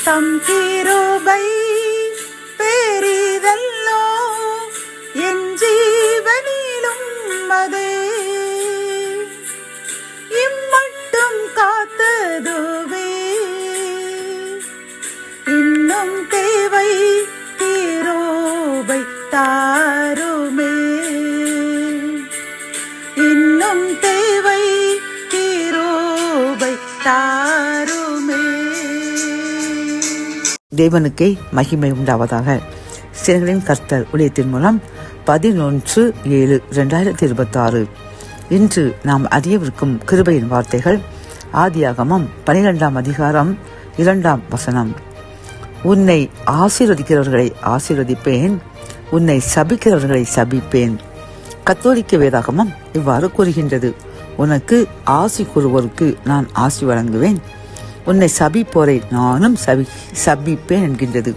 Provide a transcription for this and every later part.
தம் கிருபை பெரிதல்லோ என் ஜீவனிலும் அதே இம்மட்டும் காத்ததுவே இன்னும் தேவை கிருபை தாருமே இன்னும் தேவை கிருபை தாருமே. தேவனுக்கே மகிமை உண்டாவதாக. சேனைகளின் கர்த்தர் ஊழியத்தின் மூலம் 11/7/2026 இன்று நாம் அறியவிருக்கும் கிருபையின் வார்த்தைகள் ஆதியாகமம் 12ஆம் அதிகாரம் 2ஆம் வசனம். உன்னை ஆசீர்வதிக்கிறவர்களை ஆசீர்வதிப்பேன், உன்னை சபிக்கிறவர்களை சபிப்பேன். கத்தோலிக்க வேதாகமம் இவ்வாறு கூறுகின்றது. உனக்கு ஆசி கூறுவோருக்கு நான் ஆசி வழங்குவேன், உன்னை சபிப்போரை நானும் சபிப்பேன் என்கின்றது.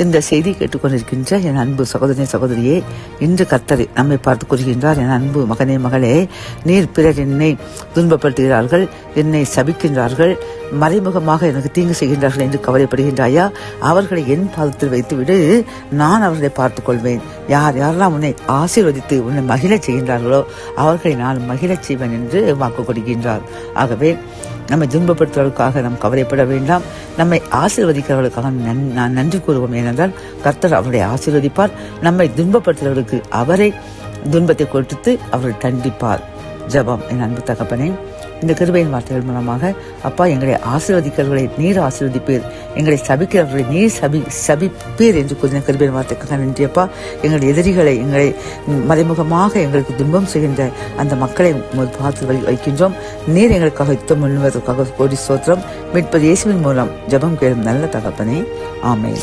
இந்த செய்தி கேட்டுக்கொண்டிருக்கின்ற என் அன்பு சகோதரனே சகோதரியே, இன்று கர்த்தர் நம்மை பார்த்து கூறுகின்றார். என் அன்பு மகனே மகளே, நீர் பிறர் என்னை துன்பப்படுத்துகிறார்கள், என்னை சபிக்கின்றார்கள், மறைமுகமாக எனக்கு தீங்கு செய்கின்றார்கள் என்று கவலைப்படுகின்றாயா? அவர்களை என் பாதத்தில் வைத்துவிடு, நான் அவர்களை பார்த்துக் கொள்வேன். யாரெல்லாம் உன்னை ஆசீர்வதித்து உன்னை மகிழச் செய்கின்றார்களோ அவர்களை நான் மகிழச் செய்வேன் என்று வாக்கு கொடுக்கின்றார். ஆகவே நம்மை துன்பப்படுத்துவதற்காக நாம் கவலைப்பட வேண்டாம். நம்மை ஆசீர்வதிக்கிறவர்களுக்காக நான் நன்றி கூறுவோம். ஏனென்றால் கர்த்தர் அவர்களை ஆசீர்வதிப்பார். நம்மை துன்பப்படுத்துகிறவர்களுக்கு அவரை துன்பத்தை கொடுத்து அவர்கள் தண்டிப்பார். ஜெபம். என் அன்பு தகப்பனே, இந்த கிருபையின் வார்த்தைகள் மூலமாக அப்பா, எங்களை ஆசீர்வதிக்கிறவர்களை நீர் ஆசீர்வதிப்பீர், எங்களை சபிக்கிறவர்களை நீர் சபிப்பீர் என்று கூறின கிருபையின் வார்த்தைக்காக நன்றியப்பா. எங்கள் எதிரிகளை, எங்களை மறைமுகமாக எங்களுக்கு துன்பம் செய்கின்ற அந்த மக்களை பார்த்து வைக்கின்றோம். நீர் எங்களுக்காக யுத்தம் பண்ணுவதற்காக கோடி ஸ்தோத்திரம். மீட்பர் இயேசுவின் மூலம் ஜெபம் கேளும் நல்ல தகப்பனே. ஆமென்.